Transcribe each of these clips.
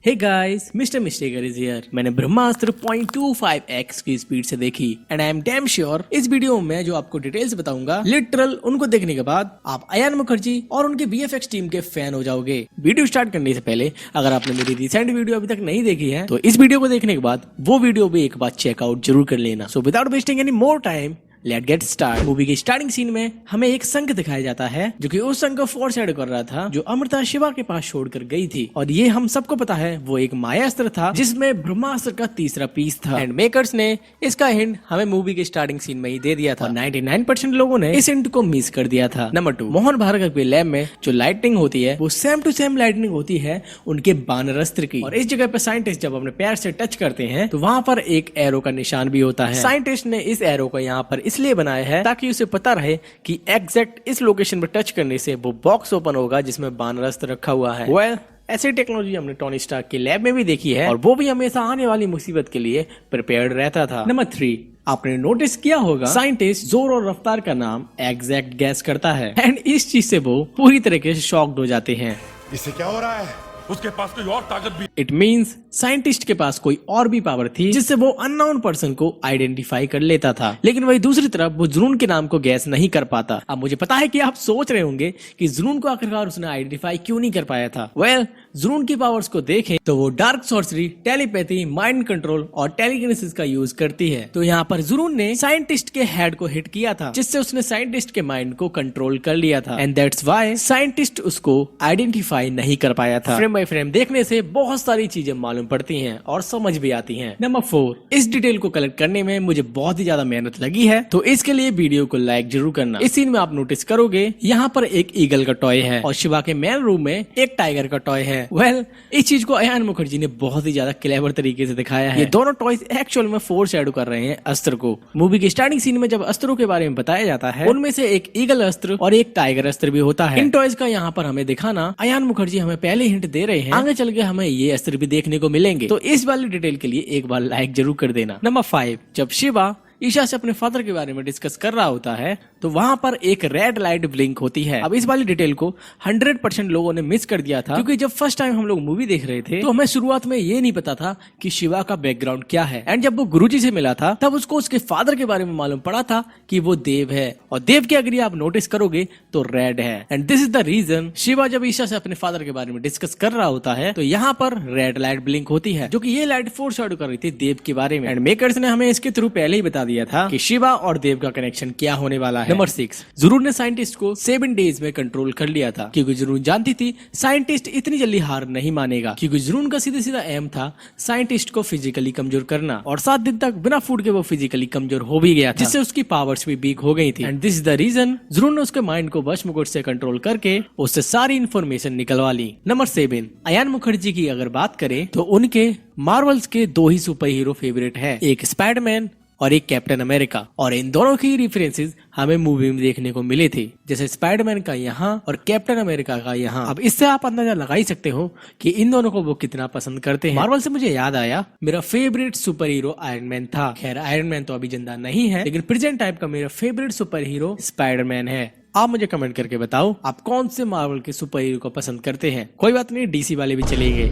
Hey guys, mister Mistaker is here. मैंने Brahmastra 0.25x की speed से देखी and I am damn sure इस वीडियो में जो आपको डिटेल्स बताऊंगा लिटरल उनको देखने के बाद आप अयान मुखर्जी और उनके वीएफएक्स टीम के फैन हो जाओगे। वीडियो स्टार्ट करने से पहले अगर आपने मेरी रिसेंट वीडियो अभी तक नहीं देखी है तो इस वीडियो को देखने के बाद वो वीडियो भी एक बार चेकआउट जरूर कर लेना। So without wasting any more time let get start. Movie के स्टार्टिंग सीन में हमें एक संघ दिखाया जाता है जो कि उस संघ को फोरशैडो कर रहा था जो अमृता शिवा के पास छोड़कर गई थी। और ये हम सबको पता है वो एक मायास्त्र था जिसमें ब्रह्मास्त्र का तीसरा पीस था एंड मेकर्स ने इसका हिंट हमें मूवी के स्टार्टिंग सीन में ही दे दिया था। 99% लोगों ने इस हिंट को मिस कर दिया था। नंबर 2, मोहन भार्गव के लैब में जो लाइटनिंग होती है वो सेम टू सेम लाइटनिंग होती है उनके बानरस्त्र की। और इस जगह पे साइंटिस्ट जब अपने पैर से टच करते हैं तो वहां पर एक एरो का निशान भी होता है। साइंटिस्ट ने इस एरो को यहाँ पर इसलिए बनाया है ताकि उसे पता रहे कि एग्जैक्ट इस लोकेशन पर टच करने से वो बॉक्स ओपन होगा जिसमें बानरस्त्र रखा हुआ है। वेल, ऐसी टेक्नोलॉजी हमने टोनी स्टार्क के लैब में भी देखी है और वो भी हमेशा आने वाली मुसीबत के लिए प्रिपेयर्ड रहता था। नंबर 3, आपने नोटिस किया होगा साइंटिस्ट जोर और रफ्तार का नाम एग्जैक्ट गैस करता है एंड इस चीज से वो पूरी तरीके से शॉक्ड हो जाते हैं। इससे क्या हो रहा है? उसके पास कोई और ताकत भी। इट मीन्स साइंटिस्ट के पास कोई और भी पावर थी जिससे वो अननोन पर्सन को आइडेंटिफाई कर लेता था। लेकिन वही दूसरी तरफ वो जुनून के नाम को गैस नहीं कर पाता। अब मुझे पता है कि आप सोच रहे होंगे कि जुनून को आखिरकार उसने आइडेंटिफाई क्यों नहीं कर पाया था। वेल, जुनून की पावर्स को देखें तो वो dark sorcery, telepathy, mind control और टेलीकिनेसिस का यूज करती है। तो यहाँ पर जुनून ने साइंटिस्ट के हेड को हिट किया था जिससे उसने साइंटिस्ट के माइंड को कंट्रोल कर लिया था एंड दैट्स व्हाई साइंटिस्ट उसको आइडेंटिफाई नहीं कर पाया था। फ्रेम बाय फ्रेम देखने से बहुत सारी चीजें मालूम पड़ती हैं और समझ भी आती हैं। नंबर 4, इस डिटेल को कलेक्ट करने में मुझे बहुत ही ज्यादा मेहनत लगी है तो इसके लिए वीडियो को लाइक जरूर करना। इस सीन में आप नोटिस करोगे यहाँ पर एक ईगल का टॉय है और शिवा के मेन रूम में एक टाइगर का टॉय है। वेल, इस चीज को अयान मुखर्जी ने बहुत ही ज्यादा क्लेवर तरीके से दिखाया है। ये दोनों टॉयज एक्चुअल में फोरशैडो कर रहे हैं अस्त्र को। मूवी के स्टार्टिंग सीन में जब अस्त्रों के बारे में बताया जाता है उनमें से एक ईगल अस्त्र और एक टाइगर अस्त्र भी होता है। इन टॉयज का यहाँ पर हमें दिखाना अयान मुखर्जी हमें पहले हिंट दे रहे हैं आगे चल के हमें ये अस्त्र भी देखने को मिलेंगे। तो इस वाली डिटेल के लिए एक बार लाइक जरूर कर देना। नंबर 5, जब शिवा ईशा से अपने फादर के बारे में डिस्कस कर रहा होता है तो वहां पर एक रेड लाइट ब्लिंक होती है। अब इस वाली डिटेल को 100% लोगों ने मिस कर दिया था क्योंकि जब फर्स्ट टाइम हम लोग मूवी देख रहे थे तो हमें शुरुआत में ये नहीं पता था कि शिवा का बैकग्राउंड क्या है एंड जब वो गुरुजी से मिला था तब उसको उसके फादर के बारे में मालूम पड़ा था कि वो देव है और देव की अगर आप नोटिस करोगे तो रेड है and this is the reason Shiva जब ईशा से अपने फादर के बारे में डिस्कस कर रहा होता है तो यहाँ पर रेड लाइट ब्लिंक होती है जो कि ये लाइट फोरशैडो कर रही थी देव के बारे में एंड मेकर्स ने हमें इसके थ्रू पहले ही बता दिया था कि शिवा और देव का कनेक्शन क्या होने वाला है। नंबर 6, जुनून ने साइंटिस्ट को 7 डेज में कंट्रोल कर लिया था क्योंकि जुनून जानती थी साइंटिस्ट इतनी जल्दी हार नहीं मानेगा क्योंकि जुनून का सीधा सीधा एम था साइंटिस्ट को फिजिकली कमजोर करना और 7 दिन तक बिना फूड के वो फिजिकली कमजोर हो भी गया था जिससे उसकी पावर्स भी वीक हो गई थी and this is the reason Junoon ने उसके माइंड को वश मुकुट से कंट्रोल करके उससे सारी इन्फॉर्मेशन निकलवा ली। नंबर 7, अयान मुखर्जी की अगर बात करें तो उनके मार्वल्स के 2 ही सुपर हीरो फेवरेट है, एक स्पाइडरमैन और एक कैप्टन अमेरिका। और इन दोनों की रेफरेंसेस हमें मूवी में देखने को मिले थे जैसे स्पाइडरमैन का यहाँ और कैप्टन अमेरिका का यहाँ। अब इससे आप अंदाजा लगा ही सकते हो कि इन दोनों को वो कितना पसंद करते हैं। मार्वल से मुझे याद आया मेरा favourite super hero iron man था। खैर आयरन मैन तो अभी जिंदा नहीं है लेकिन प्रेजेंट टाइप का मेरा फेवरेट सुपर हीरो स्पाइडरमैन है। आप मुझे कमेंट करके बताओ आप कौन से मार्वल के सुपर हीरो को पसंद करते हैं। कोई बात नहीं, डीसी वाले भी चलेंगे।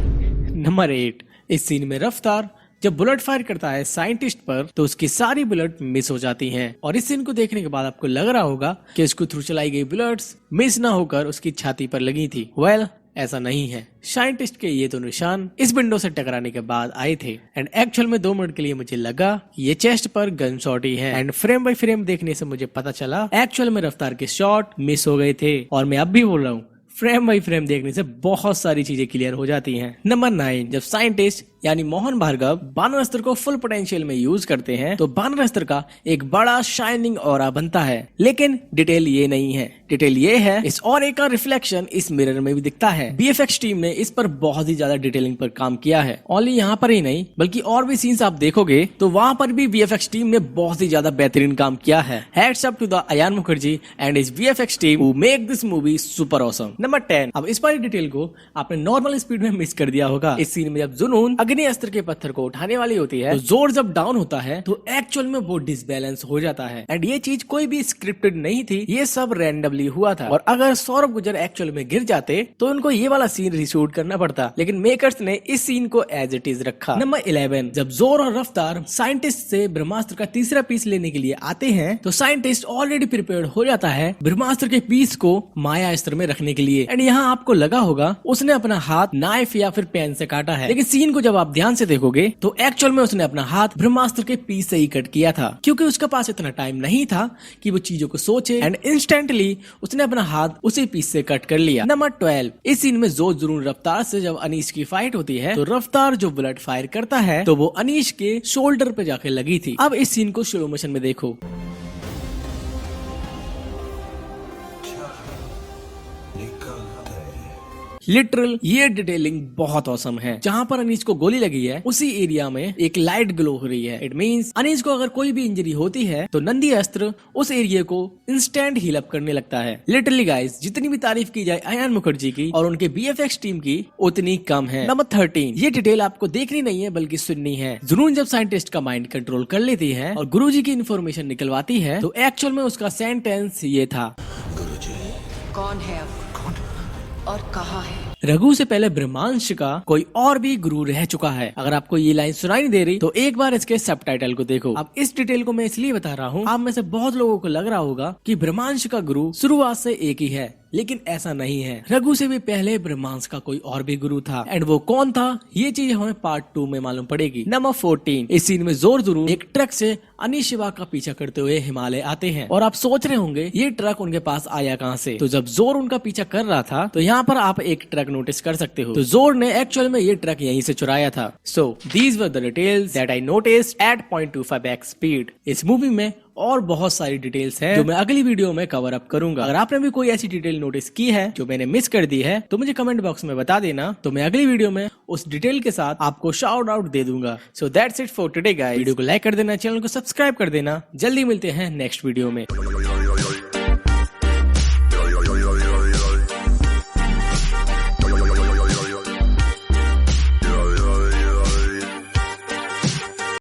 नंबर 8, इस सीन में रफ्तार जब बुलेट फायर करता है साइंटिस्ट पर तो उसकी सारी बुलेट मिस हो जाती हैं और इस सीन को देखने के बाद आपको लग रहा होगा कि उसको थ्रू चलाई गई बुलेट्स मिस ना होकर उसकी छाती पर लगी थी। वेल, ऐसा नहीं है। साइंटिस्ट के ये तो निशान इस विंडो से टकराने के बाद आए थे एंड एक्चुअल में 2 मिनट के लिए मुझे लगा ये चेस्ट पर गन शॉट ही है एंड फ्रेम बाय फ्रेम देखने से मुझे पता चला एक्चुअल में रफ्तार के शॉट मिस हो गए थे। और मैं अब भी बोल रहा हूँ फ्रेम बाय फ्रेम देखने से बहुत सारी चीजें क्लियर हो जाती हैं। नंबर 9, जब साइंटिस्ट यानी मोहन भार्गव बानरस्त्र को फुल पोटेंशियल में यूज करते हैं तो बानरस्त्र का एक बड़ा शाइनिंग ऑरा बनता है। लेकिन डिटेल ये नहीं है, डिटेल ये है इस ऑरे का रिफ्लेक्शन इस मिरर में भी दिखता है। बीएफएक्स टीम ने इस पर बहुत ही ज्यादा डिटेलिंग पर काम किया है। ओनली यहाँ पर ही नहीं बल्कि और भी सीन्स आप देखोगे तो वहां पर भी बीएफएक्स टीम ने बहुत ही ज्यादा बेहतरीन काम किया है। Hats up to the Ayan Mukerji and his VFX team who make this movie super awesome. Number 10, अब इस वाली डिटेल को आपने नॉर्मल स्पीड में मिस कर दिया होगा। इस सीन में जब जुनून अग्नि अस्त्र के पत्थर को उठाने वाली होती है, तो जोर जब डाउन होता है तो एक्चुअल में वो डिसबैलेंस हो जाता है। एंड ये चीज कोई भी स्क्रिप्टेड नहीं थी, ये सब रैंडमली हुआ था। और अगर सौरभ गुर्जर एक्चुअल में गिर जाते तो उनको ये वाला सीन रिशूट करना पड़ता, लेकिन मेकर्स ने इस सीन को एज इट इज रखा। नंबर 11, जब जोर और रफ्तार साइंटिस्ट से ब्रह्मास्त्र का तीसरा पीस लेने के लिए आते हैं तो साइंटिस्ट ऑलरेडी प्रिपेयर्ड हो जाता है ब्रह्मास्त्र के पीस को माया अस्त्र में रखने के लिए। एंड यहाँ आपको लगा होगा उसने अपना हाथ नाइफ या फिर पेन से काटा है, लेकिन सीन को जब आप ध्यान से देखोगे तो एक्चुअल में उसने अपना हाथ ब्रह्मास्त्र के पीस से ही कट किया था, क्योंकि उसके पास इतना टाइम नहीं था कि वो चीजों को सोचे। एंड इंस्टेंटली उसने अपना हाथ उसी पीस से कट कर लिया। नंबर 12, इस सीन में जोर जरूर रफ्तार से जब अनीश की फाइट होती है तो रफ्तार जो बुलेट फायर करता है तो वो अनीश के शोल्डर पे जाके लगी थी। अब इस सीन को स्लो मोशन में देखो। लिटरल ये डिटेलिंग बहुत औसम है। जहाँ पर अनीश को गोली लगी है उसी एरिया में एक लाइट ग्लो हो रही है। इट मींस अनीश को अगर कोई भी इंजरी होती है तो नंदी अस्त्र उस एरिया को इंस्टेंट हील अप करने लगता है। लिटरली गाइस, जितनी भी तारीफ की जाए अयान मुखर्जी की और उनके बीएफएक्स टीम की उतनी कम है। नंबर 13, ये डिटेल आपको देखनी नहीं है बल्कि सुननी है। जुनून जब साइंटिस्ट का माइंड कंट्रोल कर लेती है और गुरुजी की इन्फॉर्मेशन निकलवाती है तो एक्चुअल में उसका सेंटेंस ये था, कौन है अब और कहाँ है? रघु से पहले ब्रह्मांश का कोई और भी गुरु रह चुका है। अगर आपको ये लाइन सुनाई नहीं दे रही तो एक बार इसके सबटाइटल को देखो। अब इस डिटेल को मैं इसलिए बता रहा हूँ, आप में से बहुत लोगों को लग रहा होगा कि ब्रह्मांश का गुरु शुरुआत से एक ही है, लेकिन ऐसा नहीं है। रघु से भी पहले ब्रह्मांश का कोई और भी गुरु था। एंड वो कौन था ये चीज हमें पार्ट 2 में मालूम पड़ेगी। नंबर 14, इस सीन में जोर जरूर एक ट्रक से अनीश शिवा का पीछा करते हुए हिमालय आते हैं और आप सोच रहे होंगे ये ट्रक उनके पास आया कहाँ से। तो जब जोर उनका पीछा कर रहा था तो यहाँ पर आप एक ट्रक नोटिस कर सकते हो। तो जोर ने एक्चुअल में ये ट्रक यहीं से चुराया था। So these were the details that I noticed at 0.25x speed. इस मूवी में और बहुत सारी डिटेल्स हैं जो मैं अगली वीडियो में कवर अप करूंगा। अगर आपने भी कोई ऐसी डिटेल नोटिस की है जो मैंने मिस कर दी है तो मुझे कमेंट बॉक्स में बता देना, तो मैं अगली वीडियो में उस डिटेल के साथ आपको शाउट आउट दे दूंगा। So that's it for today guys. Video को लाइक कर देना, चैनल को सब्सक्राइब कर देना। जल्दी मिलते हैं नेक्स्ट वीडियो में।